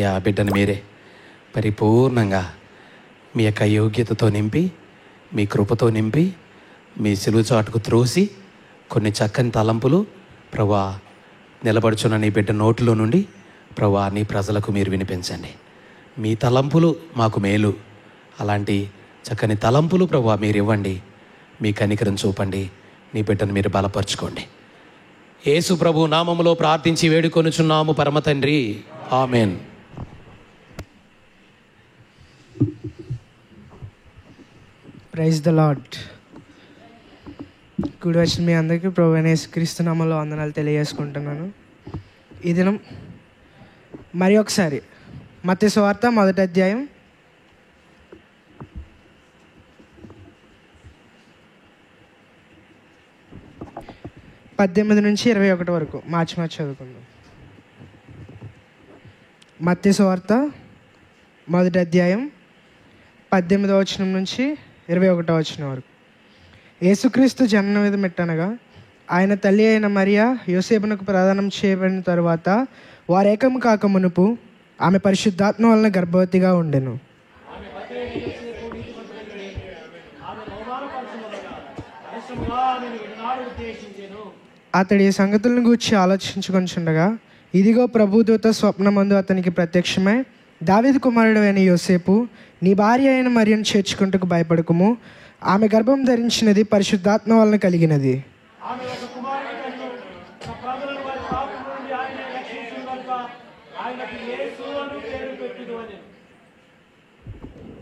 ఉన్నటువంటి ఆ బిడ్డను మీరే పరిపూర్ణంగా మీ యొక్క యోగ్యతతో నింపి, మీ కృపతో నింపి, మీ సిలువ చాటుకు త్రోసి కొన్ని చక్కని తలంపులు ప్రభువా నిలబడుచున్న నీ బిడ్డ నోటిలో నుండి ప్రభువా నీ ప్రజలకు మీరు వినిపించండి. మీ తలంపులు మాకు మేలు. అలాంటి చక్కని తలంపులు ప్రభువా మీరు ఇవ్వండి. మీ కనికరం చూపండి. నీ బిడ్డను మీరు బలపరచుకోండి. యేసు ప్రభు నామములో ప్రార్థించి వేడుకొనుచున్నాము పరమ తండ్రి. ఆమెన్. Praise the lord. కూడి వచ్చిన మీ అందరికీ ప్రభువైన యేసుక్రీస్తు నామములో వందనాలు తెలియజేసుకుంటున్నాను. ఈ దినం మరి ఒకసారి మత్తయి సువార్త 1వ అధ్యాయం 18 నుంచి 21 వరకు మార్చి చదువుకుందాం. మత్తయి సువార్త 1వ అధ్యాయం 18వ వచనం నుంచి 21వ వచనం వరకు. యేసుక్రీస్తు జనన విధమెట్టనగా ఆయన తల్లి అయిన మరియా యోసేపునకు ప్రదానం చేయబడిన తరువాత వారేకం కాక మునుపు ఆమె పరిశుద్ధాత్మ వలన గర్భవతిగా ఉండెను. అతడి సంగతులను గూర్చి ఆలోచించుకొనిచుండగా ఇదిగో ప్రభుదూత స్వప్నమందు అతనికి ప్రత్యక్షమై, దావీదు కుమారుడు అయిన యోసేపు, నీ భార్య అయిన మరియను చేర్చుకుంటకు భయపడకుము, ఆమె గర్భం ధరించినది పరిశుద్ధాత్మ వలన కలిగినది.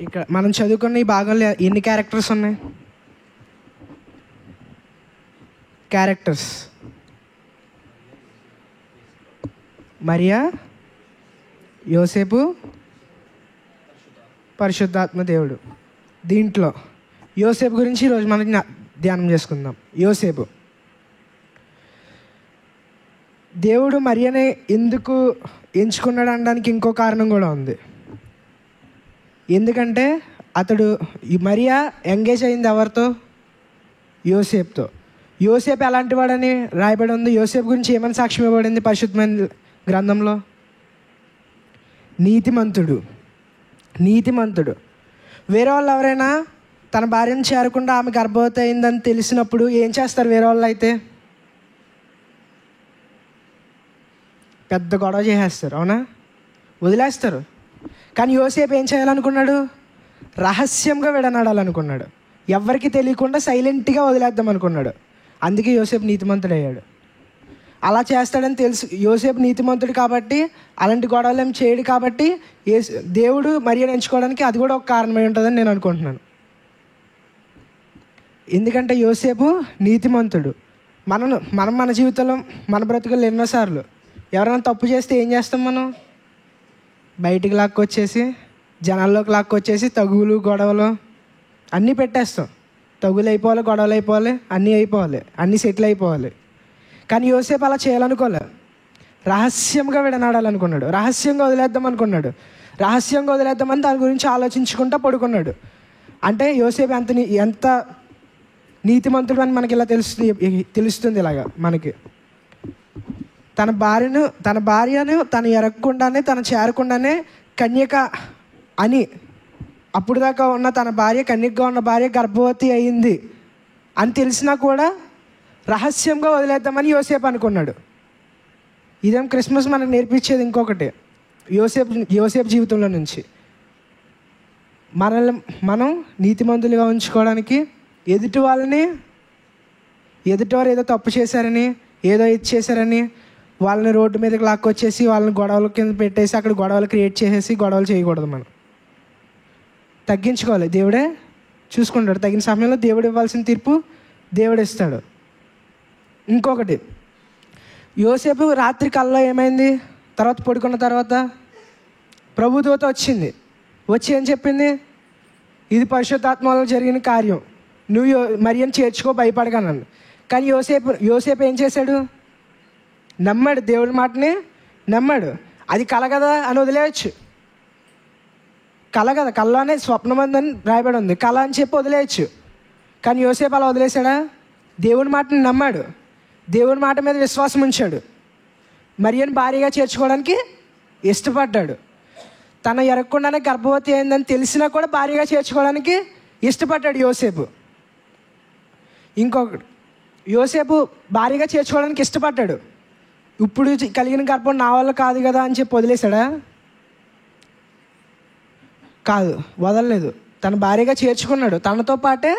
ఇక్కడ మనం చదువుకున్న ఈ భాగంలో ఎన్ని క్యారెక్టర్స్ ఉన్నాయి? క్యారెక్టర్స్ మరియా, యోసేపు, పరిశుద్ధాత్మ దేవుడు. దీంట్లో యోసేపు గురించి ఈరోజు మనం ధ్యానం చేసుకుందాం. యోసేపు దేవుడు మరియని ఎందుకు ఎంచుకున్నాడు అనడానికి ఇంకో కారణం కూడా ఉంది. ఎందుకంటే అతడు మరియా ఎంగేజ్ అయింది ఎవరితో? యోసేపుతో. యోసేపు ఎలాంటి వాడని రాయబడి ఉంది? యోసేపు గురించి ఏమని సాక్ష్యం ఇవ్వబడింది పరిశుద్ధమైన గ్రంథంలో? నీతిమంతుడు. నీతిమంతుడు. వేరే వాళ్ళు ఎవరైనా తన భార్యను చేరకుండా ఆమె గర్భవతి అయిందని తెలిసినప్పుడు ఏం చేస్తారు? వేరే వాళ్ళు అయితే పెద్ద గొడవ చేసేస్తారు, అవునా? వదిలేస్తారు. కానీ యోసేపు ఏం చేయాలనుకున్నాడు? రహస్యంగా విడనాడాలనుకున్నాడు. ఎవరికి తెలియకుండా సైలెంట్గా వదిలేద్దాం అనుకున్నాడు. అందుకే యోసేపు నీతిమంతుడు అయ్యాడు. అలా చేస్తాడని తెలుసు. యోసేపు నీతిమంతుడు కాబట్టి అలాంటి గొడవలు ఏం చేయడు కాబట్టి దేవుడు మరియను ఎంచుకోవడానికి అది కూడా ఒక కారణమై ఉంటుందని నేను అనుకుంటున్నాను. ఎందుకంటే యోసేపు నీతిమంతుడు. మనం మన జీవితంలో మన బ్రతుకుల్లో ఎన్నోసార్లు ఎవరైనా తప్పు చేస్తే ఏం చేస్తాం? మనం బయటికి లాక్కొచ్చేసి, జనాల్లోకి లాక్కొచ్చేసి తగులు గొడవలు అన్నీ పెట్టేస్తాం. తగులు అయిపోవాలి, గొడవలు అయిపోవాలి, అన్నీ అయిపోవాలి, అన్నీ సెటిల్ అయిపోవాలి. కానీ యోసేపు అలా చేయాలనుకోలే. రహస్యంగా విడనాడాలనుకున్నాడు. రహస్యంగా వదిలేద్దాం అనుకున్నాడు. రహస్యంగా వదిలేద్దామని దాని గురించి ఆలోచించుకుంటూ పడుకున్నాడు. అంటే యోసేపు ఎంత నీతిమంతుడు అని మనకి ఇలా తెలుస్తుంది. ఇలాగా మనకి తన భార్యను తను ఎరగకుండానే, తను చేరకుండానే కన్యక అని, అప్పుడు దాకా ఉన్న తన భార్య, కన్యకగా ఉన్న భార్య గర్భవతి అయింది అని తెలిసినా కూడా రహస్యంగా వదిలేద్దామని యోసేపు అనుకున్నాడు. ఇదేం క్రిస్మస్ మనకు నేర్పించేది ఇంకొకటి. యోసేపు జీవితంలో నుంచి మనం నీతిమంతులుగా ఉంచుకోవడానికి ఎదుటివారు ఏదో తప్పు చేశారని, ఏదో ఇది చేశారని వాళ్ళని రోడ్డు మీదకి లాక్కొచ్చేసి వాళ్ళని గొడవల కింద పెట్టేసి అక్కడ గొడవలు క్రియేట్ చేసేసి గొడవలు చేయకూడదు. మనం తగ్గించుకోవాలి. దేవుడే చూసుకుంటాడు. తగిన సమయంలో దేవుడు ఇవ్వాల్సిన తీర్పు దేవుడు ఇస్తాడు. ఇంకొకటి, యోసేపు రాత్రి కల్లో ఏమైంది? తర్వాత పడుకున్న తర్వాత ప్రభుదూత వచ్చింది. వచ్చి ఏం చెప్పింది? ఇది పరిశుద్ధాత్మ వల్ల జరిగిన కార్యం, నువ్వు మరియను చేర్చుకో, భయపడగలను. కానీ యోసేపు ఏం చేశాడు? నమ్మాడు. దేవుడి మాటని నమ్మాడు. అది కల కదా అని వదిలేయచ్చు. కల కదా, కల్లోనే స్వప్నమందని రాయబడి ఉంది. కళ అని చెప్పి వదిలేయచ్చు. కానీ యోసేపు అలా వదిలేశాడా? దేవుడి మాటని నమ్మాడు. దేవుడి మాట మీద విశ్వాసం ఉంచాడు. మరియను భార్యగా చేర్చుకోవడానికి ఇష్టపడ్డాడు. తన ఎరగకుండానే గర్భవతి అయిందని తెలిసినా కూడా భార్యగా చేర్చుకోవడానికి ఇష్టపడ్డాడు యోసేపు. ఇంకొకటి, యోసేపు భార్యగా చేర్చుకోవడానికి ఇష్టపడ్డాడు. ఇప్పుడు కలిగిన గర్భం నా వల్ల కాదు కదా అని చెప్పి వదిలేశాడా? కాదు, వదలలేదు. తన భార్యగా చేర్చుకున్నాడు. తనతో పాటే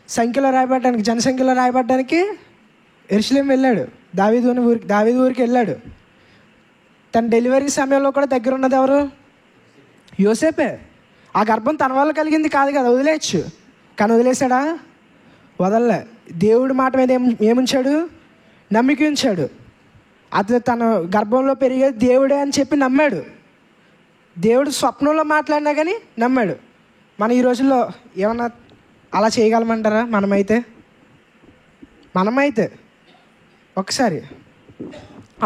సంఖ్యలో రాయబడడానికి, జనసంఖ్యలో రాయబడడానికి యెరూషలేం వెళ్ళాడు. దావీదు ఊరికి వెళ్ళాడు. తన డెలివరీ సమయంలో కూడా దగ్గర ఉన్నది ఎవరు? యోసేపే. ఆ గర్భం తన వల్ల కలిగింది కాదు కదా, వదిలేయచ్చు. కానీ వదిలేశాడా? వదలలే. దేవుడి మాట మీద ఏముంచాడు? నమ్మిక ఉంచాడు. అతను తన గర్భంలో పెరిగే దేవుడే అని చెప్పి నమ్మాడు. దేవుడు స్వప్నంలో మాట్లాడినా కానీ నమ్మాడు. మన ఈ రోజుల్లో ఏమన్నా అలా చేయగలమంటారా? మనమైతే ఒకసారి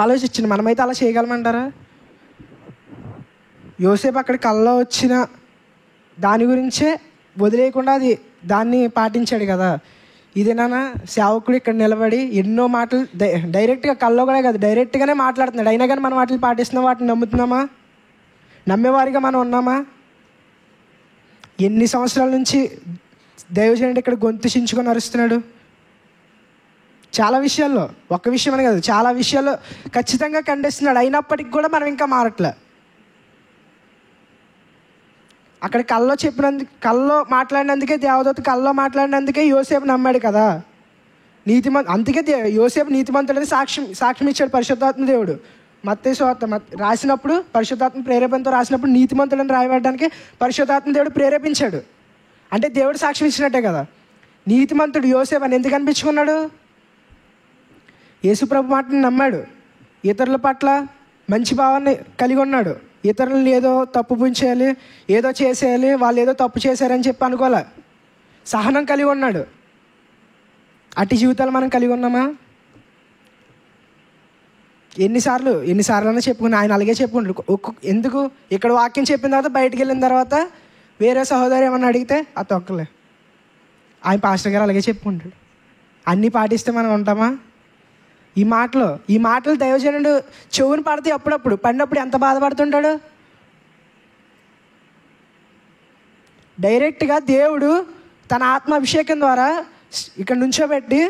ఆలోచించండి, మనమైతే అలా చేయగలమంటారా? యోసేపు అక్కడ కల్లో వచ్చిన దాని గురించే వదిలేయకుండా దాన్ని పాటించాడు కదా. ఇదేనా సేవకుడు ఇక్కడ నిలబడి ఎన్నో మాటలు డైరెక్ట్గా కల్లో కూడా కాదు, డైరెక్ట్గానే మాట్లాడుతున్నాడు. అయినా కానీ మనం వాటిని పాటిస్తున్నాం, వాటిని నమ్ముతున్నామా? నమ్మేవారిగా మనం ఉన్నామా? ఎన్ని సంవత్సరాల నుంచి దైవజనుడు ఇక్కడ గొంతు చించుకొని అరుస్తున్నాడు. చాలా విషయాల్లో, ఒక్క విషయం అని కాదు, చాలా విషయాల్లో ఖచ్చితంగా ఖండిస్తున్నాడు. అయినప్పటికీ కూడా మనం ఇంకా మారట్లే. అక్కడ కల్లో మాట్లాడినందుకే, దేవదూత కల్లో మాట్లాడినందుకే యోసేపు నమ్మాడు కదా. అందుకే యోసేపు నీతిమంతుడని సాక్ష్యం ఇచ్చాడు పరిశుద్ధాత్మ దేవుడు. మత్తయి సువార్త రాసినప్పుడు, పరిశుద్ధాత్మ ప్రేరేపణతో రాసినప్పుడు నీతిమంతుడని రాయబడడానికి పరిశుద్ధాత్మ దేవుడు ప్రేరేపించాడు. అంటే దేవుడు సాక్ష్యం ఇచ్చినట్టే కదా. నీతిమంతుడు యోసేపు అని ఎందుకు అనిపించుకున్నాడు? యేసుప్రభు మాటని నమ్మాడు. ఇతరుల పట్ల మంచి భావాన్ని కలిగి ఉన్నాడు. ఇతరులను ఏదో తప్పు పుంచేయాలి, ఏదో చేసేయాలి, వాళ్ళు ఏదో తప్పు చేశారని చెప్పి అనుకోలే. సహనం కలిగి ఉన్నాడు. అట్టి జీవితాలు మనం కలిగి ఉన్నామా? ఎన్నిసార్లు అయినా చెప్పుకుని ఆయన అలాగే చెప్పుకుంటాడు. ఎందుకు ఇక్కడ వాక్యం చెప్పిన తర్వాత బయటికి వెళ్ళిన తర్వాత వేరే సహోదరు ఏమన్నా అడిగితే ఆ తొక్కలే, ఆయన పాస్టర్ గారు అలాగే చెప్పుకుంటాడు. అన్నీ పాటిస్తే మనం ఉంటామా? ఈ మాటలు దైవజనుడు చెవుని పడితే అప్పుడప్పుడు పడినప్పుడు ఎంత బాధపడుతుంటాడు. డైరెక్ట్గా దేవుడు తన ఆత్మాభిషేకం ద్వారా ఇక్కడ నుంచోబెట్టి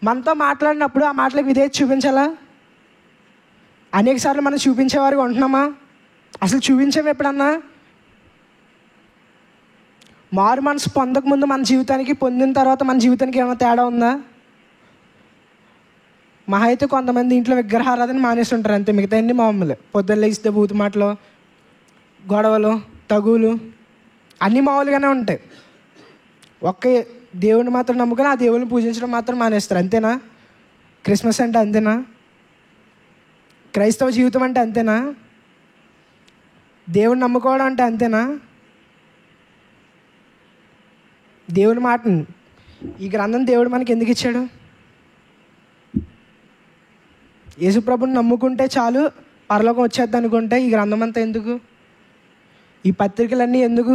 మనతో మాట్లాడినప్పుడు ఆ మాటలకు విధేయత చూపించాలా? అనేక సార్లు మనం చూపించేవారుగా ఉంటున్నామా? అసలు చూపించాము ఎప్పుడన్నా? మారు మనసు పొందకముందు మన జీవితానికి, పొందిన తర్వాత మన జీవితానికి ఏమైనా తేడా ఉందా? మహా అయితే కొంతమంది ఇంట్లో విగ్రహారాధన మానేస్తుంటారు అంతే. మిగతా అన్ని మామూలే. పొద్దున్న లేస్తే బూతు మాటలు, గొడవలు, తగులు అన్నీ మామూలుగానే ఉంటాయి. ఒక్క దేవుడిని మాత్రం నమ్ముకొని ఆ దేవుడిని పూజించడం మాత్రం మానేస్తారు. అంతేనా? క్రిస్మస్ అంటే అంతేనా? క్రైస్తవ జీవితం అంటే అంతేనా? దేవుడిని నమ్ముకోవడం అంటే అంతేనా? దేవుని మాటని, ఈ గ్రంథం దేవుడు మనకి ఎందుకు ఇచ్చాడు? యేసుప్రభుని నమ్ముకుంటే చాలు పరలోకం వచ్చేద్ది అనుకుంటే ఈ గ్రంథం అంతా ఎందుకు? ఈ పత్రికలన్నీ ఎందుకు?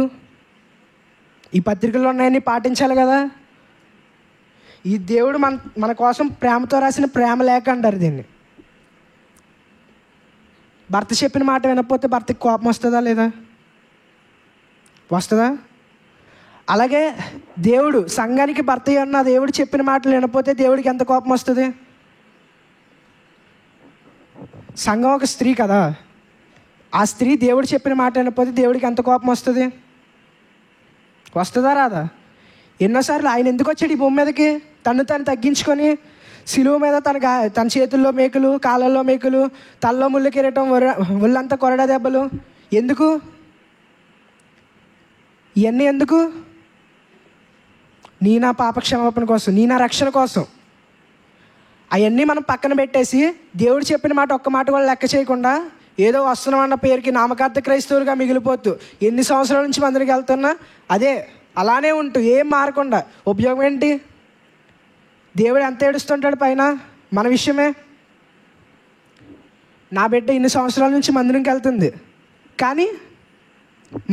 ఈ పత్రికల్లో ఉన్నాయన్నీ పాటించాలి కదా. ఈ దేవుడు మన కోసం ప్రేమతో రాసిన ప్రేమ లేఖ అంటారు దీన్ని. భర్త చెప్పిన మాట వినకపోతే భర్తకి కోపం వస్తుందా లేదా? వస్తుందా? అలాగే దేవుడు సంఘానికి భర్త అన్న దేవుడు చెప్పిన మాటలు వినకపోతే దేవుడికి ఎంత కోపం వస్తుంది? సంఘం ఒక స్త్రీ కదా, ఆ స్త్రీ దేవుడు చెప్పిన మాట వినకపోతే దేవుడికి ఎంత కోపం వస్తుంది? వస్తుందా రాదా? ఎన్నోసార్లు ఆయన ఎందుకు వచ్చాడు ఈ భూమి మీదకి? తను తగ్గించుకొని శిలువ మీద తన చేతుల్లో మేకులు, కాళ్ళల్లో మేకులు, తల్లో ముళ్ళు కిరీటం, ఒళ్ళంతా కొరడా దెబ్బలు. ఎందుకు ఇవన్నీ? ఎందుకు? నీ నా పాప క్షమాపణ కోసం, నీ నా రక్షణ కోసం. అవన్నీ మనం పక్కన పెట్టేసి దేవుడు చెప్పిన మాట ఒక్క మాట కూడా లెక్క చేయకుండా ఏదో వస్తున్నామన్న పేరుకి నామకార్థ క్రైస్తవులుగా మిగిలిపోతూ ఎన్ని సంవత్సరాల నుంచి మందిరికి వెళ్తున్నా అదే అలానే ఉంటూ ఏం మారకుండా ఉపయోగం ఏంటి? దేవుడు ఎంత ఏడుస్తుంటాడు పైన మన విషయమే. నా బిడ్డ ఇన్ని సంవత్సరాల నుంచి మందిరంకి వెళ్తుంది కానీ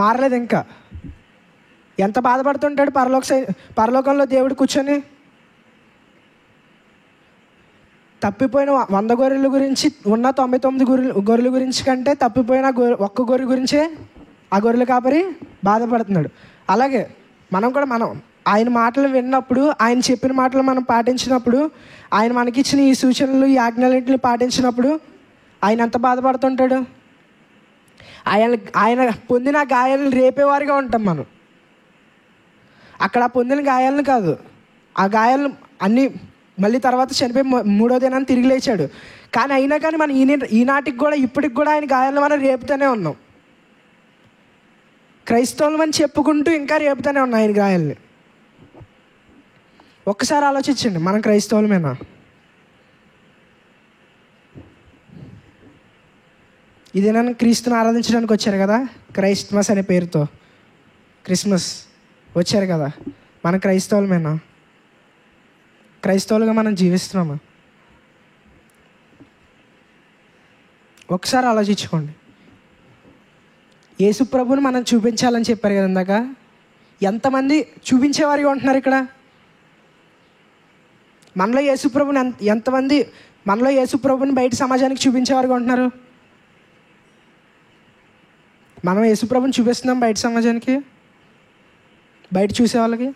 మారలేదు ఇంకా. ఎంత బాధపడుతుంటాడు పరలోకంలో దేవుడు కూర్చొని. తప్పిపోయిన 100 గొర్రెల గురించి ఉన్న 99 గొర్రెల గురించి కంటే తప్పిపోయిన ఒక్క గొర్రె గురించే ఆ గొర్రెల కాపరి బాధపడుతున్నాడు. అలాగే మనం కూడా ఆయన మాటలు విన్నప్పుడు, ఆయన చెప్పిన మాటలు మనం పాటించినప్పుడు, ఆయన మనకిచ్చిన ఈ సూచనలు, ఈ ఆజ్ఞలన్నింటిని పాటించినప్పుడు ఆయన ఎంత బాధపడుతుంటాడు. ఆయన పొందిన గాయాలను రేపేవారిగా ఉంటాం మనం. అక్కడ పొందిన గాయాలను కాదు, ఆ గాయాలను అన్నీ మళ్ళీ తర్వాత చనిపోయి 3వ దినాన్ని తిరిగి లేచాడు. కానీ అయినా కానీ మనం ఈనాటికి కూడా, ఇప్పటికి కూడా ఆయన గాయాలను మనం రేపుతూనే ఉన్నాం. క్రైస్తవులు అని చెప్పుకుంటూ ఇంకా రేపుతూనే ఉన్నాం ఆయన గాయాలని. ఒక్కసారి ఆలోచించండి, మనం క్రైస్తవులమేనా? ఇదేనా క్రీస్తుని ఆరాధించడానికి వచ్చారు కదా, క్రైస్ట్మస్ అనే పేరుతో క్రిస్మస్ వచ్చారు కదా, మన క్రైస్తవులమేనా? క్రైస్తవులుగా మనం జీవిస్తున్నామా? ఒకసారి ఆలోచించుకోండి. యేసు ప్రభువుని మనం చూపించాలని చెప్పారు కదా ఇందాక. ఎంతమంది చూపించేవారిగా ఉంటున్నారు ఇక్కడ? మనలో యేసు ప్రభుని ఎంతమంది మనలో యేసు ప్రభుని బయట సమాజానికి చూపించేవారిగా ఉంటున్నారు? మనం యేసు ప్రభుని చూపిస్తున్నాం బయట సమాజానికి, బయట చూసేవాళ్ళకి?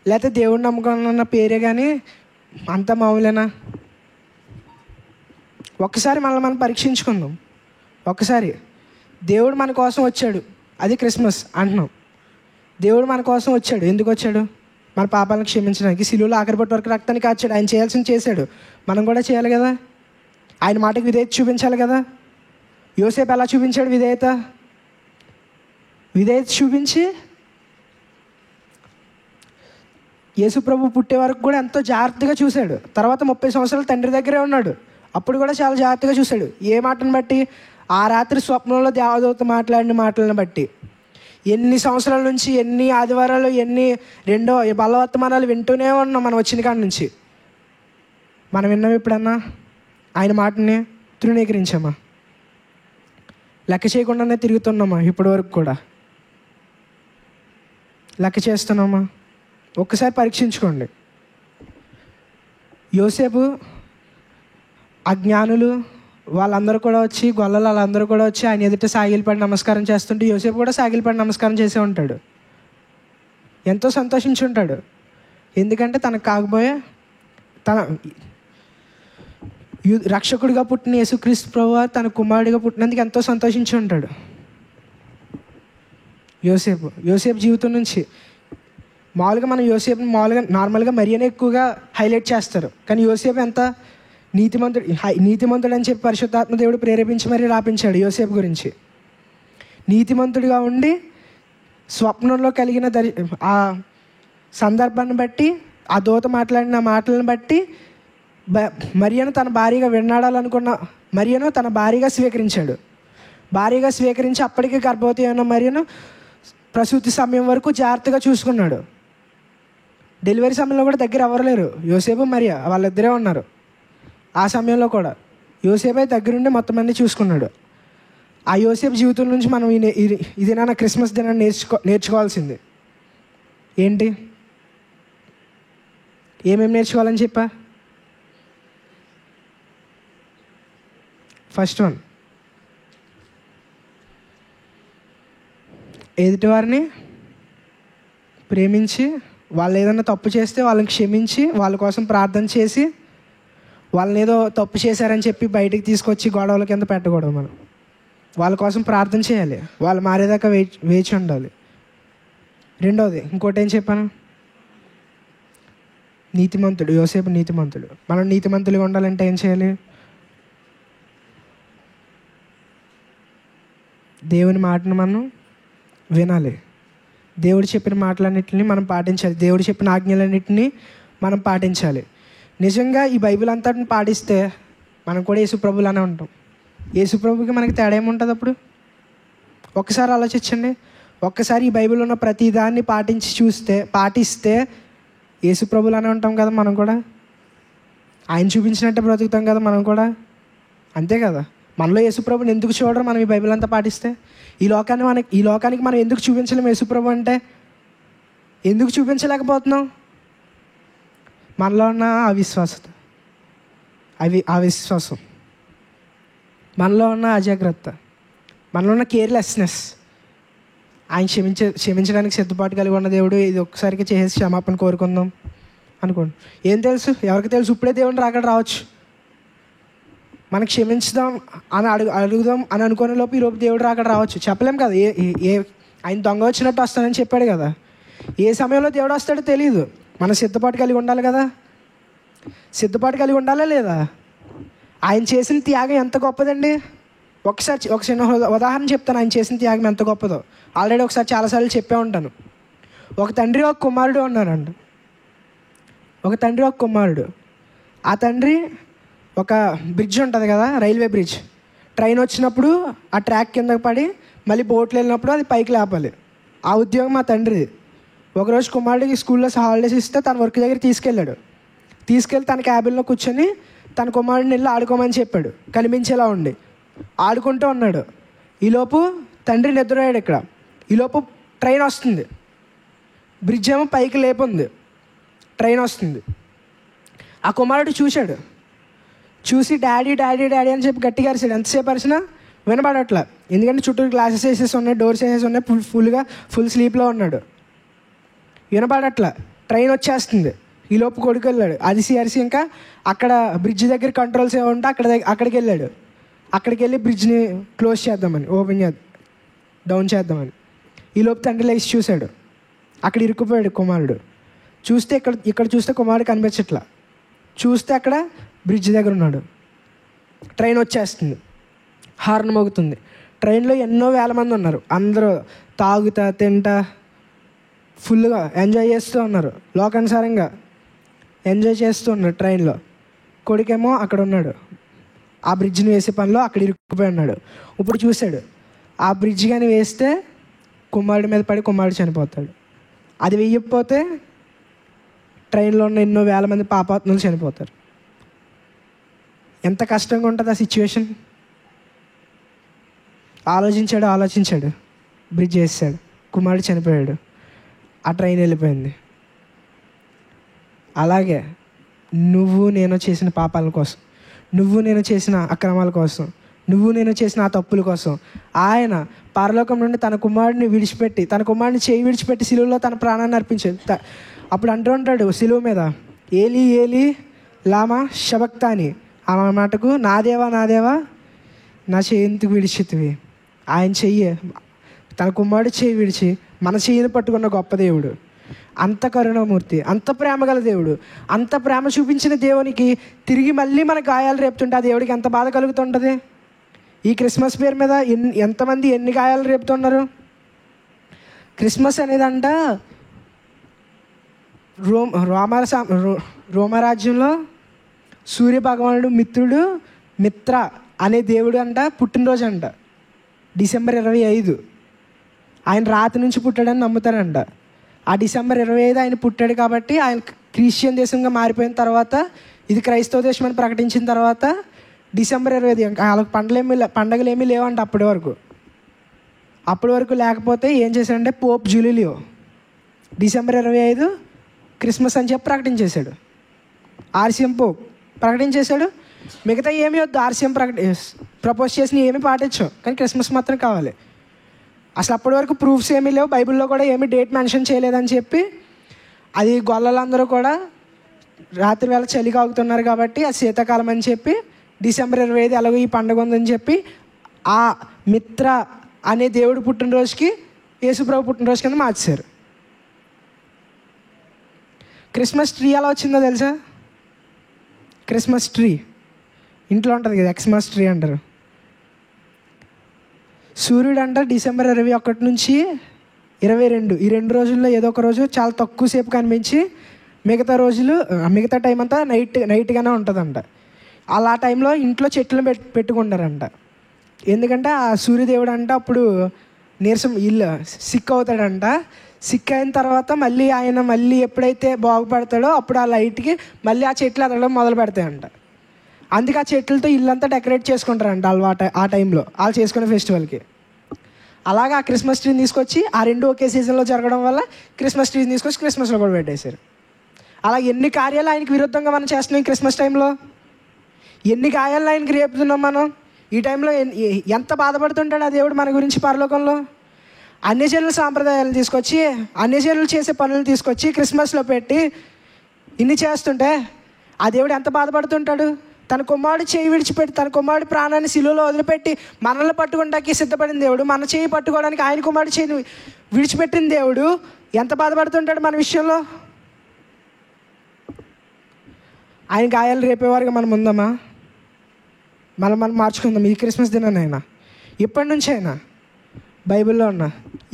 లేకపోతే దేవుడిని నమ్ముకున్న పేరే కానీ అంత మామూలేనా? ఒక్కసారి మనల్ని మనం పరీక్షించుకుందాం. ఒక్కసారి దేవుడు మన కోసం వచ్చాడు, అది క్రిస్మస్ అంటున్నాం. దేవుడు మన కోసం వచ్చాడు. ఎందుకు వచ్చాడు? మన పాపాలను క్షమించడానికి. శిలువలో ఆఖరి పొట్టు వరకు రక్తాన్ని కార్చాడు. ఆయన చేయాల్సింది చేశాడు, మనం కూడా చేయాలి కదా. ఆయన మాటకి విధేయత చూపించాలి కదా. యోసేపు ఎలా చూపించాడు విధేయత? విధేయత చూపించి యేసుప్రభు పుట్టే వరకు కూడా ఎంతో జాగ్రత్తగా చూశాడు. తర్వాత 30 సంవత్సరాలు తండ్రి దగ్గరే ఉన్నాడు, అప్పుడు కూడా చాలా జాగ్రత్తగా చూశాడు. ఏ మాటను బట్టి? ఆ రాత్రి స్వప్నంలో దేవదూత మాట్లాడిన మాటలను బట్టి. ఎన్ని సంవత్సరాల నుంచి, ఎన్ని ఆదివారాలు, ఎన్ని బలవర్తమానాలు వింటూనే ఉన్నాం మనం వచ్చిన కాడి నుంచి. మనం విన్నాం ఎప్పుడన్నా ఆయన మాటని తృణీకరించామా? లెక్క చేయకుండానే తిరుగుతున్నామా ఇప్పటి వరకు కూడా? లెక్క చేస్తున్నామా? ఒక్కసారి పరీక్షించుకోండి. యోసేపు, అజ్ఞానులు వాళ్ళందరూ కూడా వచ్చి, గొల్లలు వాళ్ళందరూ కూడా వచ్చి ఆయన ఎదుట సాగిలిపడి నమస్కారం చేస్తుంటే యోసేపు కూడా సాగిలిపడి నమస్కారం చేసే ఉంటాడు. ఎంతో సంతోషించి ఉంటాడు. ఎందుకంటే తనకు కాకపోయే తన రక్షకుడిగా పుట్టిన యేసుక్రీస్తు ప్రభువు తన కుమారుడిగా పుట్టినందుకు ఎంతో సంతోషించి ఉంటాడు యోసేపు జీవితం నుంచి. మామూలుగా మనం యోసేపుని నార్మల్గా మరియనే ఎక్కువగా హైలైట్ చేస్తారు. కానీ యోసేపు ఎంత నీతిమంతుడు అని చెప్పి పరిశుద్ధాత్మ దేవుడు ప్రేరేపించి మరీ రాపించాడు యోసేపు గురించి. నీతిమంతుడిగా ఉండి స్వప్నంలో కలిగిన ఆ సందర్భాన్ని బట్టి, ఆ దూత మాట్లాడిన మాటలను బట్టి మరియను తన భార్యగా విన్నాడాలనుకున్న మరియను తన భార్యగా స్వీకరించాడు. భార్యగా స్వీకరించి అప్పటికే గర్భవతి అయిన మరియను ప్రసూతి సమయం వరకు జాగ్రత్తగా చూసుకున్నాడు. డెలివరీ సమయంలో కూడా దగ్గర ఎవరు లేరు, యోసేపు మరియ వాళ్ళిద్దరే ఉన్నారు. ఆ సమయంలో కూడా యోసేపే దగ్గరుండి మొత్తం అన్నీ చూసుకున్నాడు. ఆ యోసేపు జీవితం నుంచి మనం ఇది నా క్రిస్మస్ దినాన్ని నేర్చుకోవాల్సింది ఏంటి? ఏమేమి నేర్చుకోవాలని చెప్పా? ఫస్ట్ వన్, ఎదుటివారిని ప్రేమించి, వాళ్ళు ఏదైనా తప్పు చేస్తే వాళ్ళని క్షమించి, వాళ్ళ కోసం ప్రార్థన చేసి, వాళ్ళని ఏదో తప్పు చేశారని చెప్పి బయటికి తీసుకొచ్చి గొడవల కింద పెట్టకూడదు. మనం వాళ్ళ కోసం ప్రార్థన చేయాలి, వాళ్ళు మారేదాకా వేచి ఉండాలి. రెండవది, ఇంకోటి ఏం చెప్పాను? నీతిమంతుడు. యోసేపు నీతిమంతుడు. మనం నీతిమంతులుగా ఉండాలంటే ఏం చేయాలి? దేవుని మాటను మనం వినాలి. దేవుడు చెప్పిన మాటలన్నింటినీ మనం పాటించాలి. దేవుడు చెప్పిన ఆజ్ఞలన్నింటినీ మనం పాటించాలి. నిజంగా ఈ బైబిల్ అంతటిని పాటిస్తే మనం కూడా యేసుప్రభులానే ఉంటాం. యేసుప్రభుకి మనకి తేడా ఏముంటుంది అప్పుడు? ఒక్కసారి ఆలోచించండి. ఒక్కసారి ఈ బైబిల్ ఉన్న ప్రతి దాన్ని పాటిస్తే యేసుప్రభులానే ఉంటాం కదా మనం కూడా. ఆయన చూపించినట్టే బ్రతుకుతాం కదా మనం కూడా. అంతే కదా. మనలో యేసుప్రభుని ఎందుకు చూడరు మనం ఈ బైబిల్ అంతా పాటిస్తే? ఈ లోకానికి మనం ఎందుకు చూపించలేము యేసుప్రభు అంటే? ఎందుకు చూపించలేకపోతున్నాం? మనలో ఉన్న అవిశ్వాసం, మనలో ఉన్న అజాగ్రత్త, మనలో ఉన్న కేర్లెస్నెస్, ఆయన క్షమించడానికి సిద్ధపాటు కలిగి ఉన్న దేవుడు. ఇది ఒక్కసారికి చేసేసి క్షమాపణ కోరుకుందాం అనుకోండి. ఏం తెలుసు, ఎవరికి తెలుసు, ఇప్పుడే దేవుడిని రావచ్చు. మనకి క్షమించుదాం అని అడుగుదాం అని అనుకునే లోపు ఈలోపు దేవుడు రావచ్చు. చెప్పలేం కదా. ఆయన దొంగ వచ్చినట్టు వస్తానని చెప్పాడు కదా. ఏ సమయంలో దేవుడు వస్తాడో తెలియదు. మన సిద్ధపాటు కలిగి ఉండాలి కదా. సిద్ధపాటు కలిగి ఉండాలా లేదా? ఆయన చేసిన త్యాగం ఎంత గొప్పదండి. ఒక చిన్న ఉదాహరణ చెప్తాను. ఆయన చేసిన త్యాగం ఎంత గొప్పదో. ఆల్రెడీ ఒకసారి చాలాసార్లు చెప్పే ఉంటాను. ఒక తండ్రి ఒక కుమారుడు ఉన్నారండి. ఒక తండ్రి ఒక కుమారుడు. ఆ తండ్రి ఒక బ్రిడ్జ్ ఉంటుంది కదా, రైల్వే బ్రిడ్జ్. ట్రైన్ వచ్చినప్పుడు ఆ ట్రాక్ కిందకి పడి మళ్ళీ బోట్లు వెళ్ళినప్పుడు అది పైకి లేపాలి. ఆ ఉద్యోగం మా తండ్రిది. ఒకరోజు కుమారుడికి స్కూల్లో హాలిడేస్ ఇస్తే తన వర్క్ దగ్గర తీసుకెళ్ళి తన క్యాబిన్లో కూర్చొని తన కుమారుడిని వెళ్ళి ఆడుకోమని చెప్పాడు. కనిపించేలా ఉండి ఆడుకుంటూ ఉన్నాడు. ఈలోపు తండ్రి నిద్రపోయాడు. ఇక్కడ ఈలోపు ట్రైన్ వస్తుంది. బ్రిడ్జ్ ఏమో పైకి లేపుంది. ట్రైన్ వస్తుంది. ఆ కుమారుడు చూసి డాడీ డాడీ డాడీ అని చెప్పి గట్టిగా అరిచాడు. ఎంతసేపు అరిచినా వినపడట్లా. ఎందుకంటే చుట్టూ గ్లాసెస్ వేసేసి ఉన్నాయి, డోర్స్ వేసేసి ఉన్నాయి, ఫుల్ స్లీప్లో ఉన్నాడు. వినపడట్లా. ట్రైన్ వచ్చేస్తుంది. ఈలోపు కొడుకు వెళ్ళాడు. అరిసి ఇంకా అక్కడ బ్రిడ్జ్ దగ్గర కంట్రోల్స్ ఏమో ఉంటే అక్కడికి వెళ్ళాడు. అక్కడికి వెళ్ళి బ్రిడ్జ్ని క్లోజ్ చేద్దామని, డౌన్ చేద్దామని. ఈలోపు తండ్రి లేచి చూశాడు. అక్కడ ఇరుక్కుపోయాడు కుమారుడు. చూస్తే ఇక్కడ చూస్తే కుమారుడు కనిపించట్లా. చూస్తే అక్కడ బ్రిడ్జ్ దగ్గర ఉన్నాడు. ట్రైన్ వచ్చేస్తుంది. హార్న్ మోగుతుంది. ట్రైన్లో ఎన్నో వేల మంది ఉన్నారు. అందరూ తాగుతా తింటా ఫుల్గా ఎంజాయ్ చేస్తూ ఉన్నారు. లోకానుసారంగా ఎంజాయ్ చేస్తూ ఉన్నారు ట్రైన్లో. కొడుకేమో అక్కడ ఉన్నాడు. ఆ బ్రిడ్జ్ని వేసే పనిలో అక్కడ ఇరుక్కుపోయి ఉన్నాడు. ఇప్పుడు చూశాడు, ఆ బ్రిడ్జ్ కానీ వేస్తే కుమారుడి మీద పడి కుమారుడు చనిపోతాడు. అది వెయ్యకపోతే ట్రైన్లో ఉన్న ఎన్నో వేల మంది పాపాత్ములు చనిపోతారు. ఎంత కష్టంగా ఉంటుంది ఆ సిచ్యువేషన్. ఆలోచించాడు. బ్రిడ్జ్ వేసాడు. కుమారుడు చనిపోయాడు. ఆ ట్రైన్ వెళ్ళిపోయింది. అలాగే నువ్వు నేను చేసిన పాపాల కోసం, నువ్వు నేను చేసిన అక్రమాల కోసం, నువ్వు నేను చేసిన ఆ తప్పుల కోసం ఆయన పరలోకం నుండి తన కుమారుడిని చేయి విడిచిపెట్టి సిలువలో తన ప్రాణాన్ని అర్పించాడు. అప్పుడు అంటూ ఉంటాడు సిలువ మీద, ఏలి ఏలి లామా శబక్తాని. ఆ మాటకు నా దేవా నా చేయి ఎందుకు విడిచితివి. ఆయన చెయ్యి, తన కుమారుడు చేయి విడిచి మన చెయ్యిని పట్టుకున్న గొప్ప దేవుడు. అంత కరుణామూర్తి, అంత ప్రేమ గల దేవుడు. అంత ప్రేమ చూపించిన దేవునికి తిరిగి మళ్ళీ మన గాయాలు రేపుతుంటే ఆ దేవుడికి ఎంత బాధ కలుగుతుంటుంది. ఈ క్రిస్మస్ పేరు మీద ఎంతమంది ఎన్ని గాయాలు రేపుతున్నారు. క్రిస్మస్ అనేదంట రోమరాజ్యంలో సూర్య భగవానుడు మిత్ర అనే దేవుడు అంట పుట్టినరోజు అంట. డిసెంబర్ 25 ఆయన రాతి నుంచి పుట్టాడని నమ్ముతారంట. ఆ డిసెంబర్ 25 ఆయన పుట్టాడు కాబట్టి ఆయన క్రిస్టియన్ దేశంగా మారిపోయిన తర్వాత, ఇది క్రైస్తవ దేశం అని ప్రకటించిన తర్వాత డిసెంబర్ 25 వాళ్ళకి పండగలు ఏమీ లేవంట అప్పటి వరకు లేకపోతే ఏం చేశాడంటే పోప్ జూలియో డిసెంబర్ 25 క్రిస్మస్ అని చెప్పి ప్రకటించేశాడు. RCM Pope ప్రకటించేశాడు. మిగతా ఏమీ వద్దు, ఆర్సిఎం ప్రపోజ్ చేసిన ఏమీ పాటించు, కానీ క్రిస్మస్ మాత్రం కావాలి. అసలు అప్పటి వరకు ప్రూఫ్స్ ఏమీ లేవు, బైబిల్లో కూడా ఏమీ డేట్ మెన్షన్ చేయలేదని చెప్పి అది గొల్లలందరూ కూడా రాత్రి వేళ చలి కాగుతున్నారు కాబట్టి అది శీతాకాలం అని చెప్పి డిసెంబర్ 25 అలాగో ఈ పండుగ ఉందని చెప్పి ఆ మిత్ర అనే దేవుడు పుట్టినరోజుకి యేసుప్రభు పుట్టినరోజు కింద మార్చారు. క్రిస్మస్ ట్రీ ఎలా వచ్చిందో తెలుసా? క్రిస్మస్ ట్రీ ఇంట్లో ఉంటుంది కదా, ఎక్స్మస్ ట్రీ అంటారు. సూర్యుడు అంట డిసెంబర్ 21 నుంచి 22 ఈ 2 రోజుల్లో ఏదో ఒక రోజు చాలా తక్కువసేపు కనిపించి మిగతా టైం అంతా నైట్గానే ఉంటుందంట. అలా టైంలో ఇంట్లో చెట్లు పెట్టుకుంటారంట. ఎందుకంటే ఆ సూర్యదేవుడు అంట అప్పుడు సిక్ అవుతాడంట. సిక్ అయిన తర్వాత ఆయన ఎప్పుడైతే బాగుపడతాడో అప్పుడు ఆ లైట్కి మళ్ళీ ఆ చెట్లు ఎదగడం మొదలు పెడతాయంట. అందుకే ఆ చెట్లతో ఇల్లంతా డెకరేట్ చేసుకుంటారంట ఆ టైంలో వాళ్ళు చేసుకునే ఫెస్టివల్కి. అలాగా ఆ క్రిస్మస్ ట్రీని తీసుకొచ్చి ఆ రెండు ఒకే సీజన్లో జరగడం వల్ల క్రిస్మస్ ట్రీని తీసుకొచ్చి క్రిస్మస్లో కూడా పెట్టేశారు. అలా ఎన్ని కార్యాలు ఆయనకి విరుద్ధంగా మనం చేస్తున్నాం ఈ క్రిస్మస్ టైంలో. ఎన్ని గాయాలను ఆయనకి రేపుతున్నాం మనం. ఈ టైంలో ఎంత బాధపడుతుంటాడు ఆ దేవుడు మన గురించి పరలోకంలో. అన్యజనుల సాంప్రదాయాలను తీసుకొచ్చి, అన్యజనులు చేసే పనులు తీసుకొచ్చి క్రిస్మస్లో పెట్టి ఇన్ని చేస్తుంటే ఆ దేవుడు ఎంత బాధపడుతుంటాడు? తన కుమారుడు చేయి విడిచిపెట్టి, తన కుమారుడు ప్రాణాన్ని శిలువలో వదిలిపెట్టి మనల్ని పట్టుకోవడానికి సిద్ధపడిన దేవుడు, మన చేయి పట్టుకోవడానికి ఆయన కుమారుడు చేయి విడిచిపెట్టిన దేవుడు ఎంత బాధపడుతుంటాడు మన విషయంలో? ఆయన గాయాలు రేపేవారుగా మనం ఉందామా? మనం మార్చుకుందాం ఈ క్రిస్మస్ దినానైనా, ఇప్పటి నుంచి అయినా. బైబిల్లో ఉన్న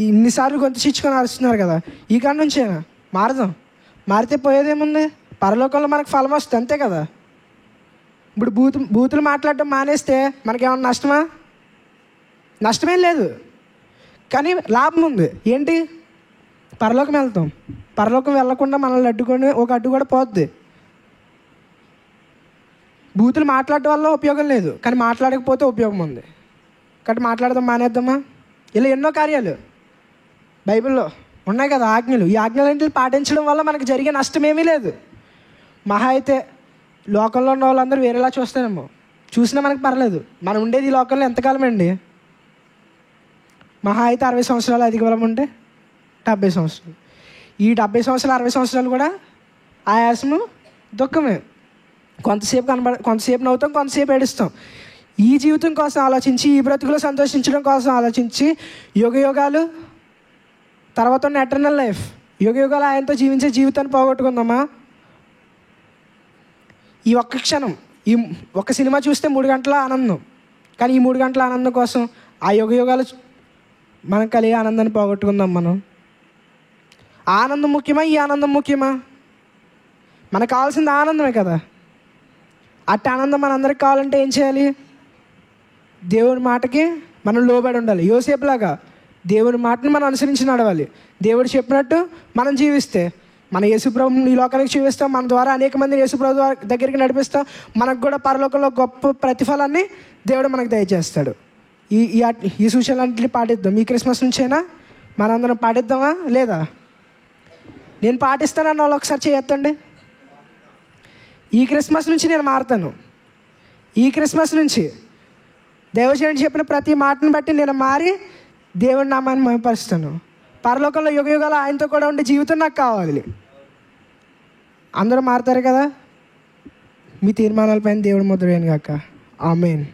ఇన్నిసార్లు గొంతు చిచ్చుకొని అరుస్తున్నారు కదా, ఈ కాడి నుంచి అయినా మారదాం. మారితే పోయేదేముంది? పరలోకంలో మనకు ఫలం వస్తుంది, అంతే కదా. ఇప్పుడు బూతులు మాట్లాడటం మానేస్తే మనకేమన్నా నష్టమా? నష్టమేం లేదు, కానీ లాభం ఉంది. ఏంటి? పరలోకం వెళ్తాం. పరలోకం వెళ్ళకుండా మనల్ని అడ్డుకొని ఒక అడ్డు కూడా పోద్ది. బూతులు మాట్లాడటం వల్ల ఉపయోగం లేదు, కానీ మాట్లాడకపోతే ఉపయోగం ఉంది. కాబట్టి మాట్లాడదాం, మానేద్దామా? ఇలా ఎన్నో కార్యాలు బైబిల్లో ఉన్నాయి కదా, ఆజ్ఞలు. ఈ ఆజ్ఞలన్నింటిని పాటించడం వల్ల మనకు జరిగే నష్టం ఏమీ లేదు. మహా అయితే లోకంలో ఉన్న వాళ్ళందరూ వేరేలా చూస్తారేమో, చూసినా మనకు పర్లేదు. మనం ఉండేది ఈ లోకంలో ఎంతకాలం అండి? మహా అయితే 60 సంవత్సరాలు, అధిక బలం ఉంటే 70 సంవత్సరాలు. ఈ 70 సంవత్సరాలు 60 సంవత్సరాలు కూడా ఆయాసము, దుఃఖమే. కొంతసేపు నవ్వుతాం, కొంతసేపు ఏడుస్తాం. ఈ జీవితం కోసం ఆలోచించి, ఈ బ్రతుకులో సంతోషించడం కోసం ఆలోచించి యుగాలు తర్వాత ఉన్న ఎటర్నల్ లైఫ్, యుగాలు ఆయనతో జీవించే జీవితాన్ని పోగొట్టుకుందామా? ఈ ఒక్క క్షణం, ఈ ఒక్క సినిమా చూస్తే 3 గంటల ఆనందం, కానీ ఈ 3 గంటల ఆనందం కోసం ఆ యుగాలు మనం కలిగే ఆనందాన్ని పోగొట్టుకుందాం. మనం ఆనందం ముఖ్యమా, ఈ ఆనందం ముఖ్యమా? మనకు కావాల్సింది ఆనందమే కదా. అట్టి ఆనందం మనందరికి కావాలంటే ఏం చేయాలి? దేవుని మాటకి మనం లోబడి ఉండాలి. యోసేపులాగా దేవుని మాటని మనం అనుసరించి నడవాలి. దేవుడు చెప్పినట్టు మనం జీవిస్తే మన యేసుప్రభుని ఈ లోకానికి చూపిస్తాం. మన ద్వారా అనేక మందిని యేసుప్రభు దగ్గరికి నడిపిస్తాం. మనకు కూడా పరలోకంలో గొప్ప ప్రతిఫలాన్ని దేవుడు మనకు దయచేస్తాడు. ఈ సూచనలన్నింటినీ పాటిద్దాం. ఈ క్రిస్మస్ నుంచైనా మనందరం పాటిద్దామా లేదా? నేను పాటిస్తానన్న వాళ్ళు ఒకసారి చేయొద్దండి. ఈ క్రిస్మస్ నుంచి నేను మారుతాను. ఈ క్రిస్మస్ నుంచి దైవజనుడు చెప్పిన ప్రతి మాటను బట్టి నేను మారి దేవుడి నామాన్ని మహిమపరుస్తాను. పరలోకంలో యుగాలు ఆయనతో కూడా ఉండే జీవితం నాకు కావాలి. అందరూ మారుతారు కదా. మీ తీర్మానాలపైన దేవుడు ముద్ర వేయను గాక. ఆమేన్.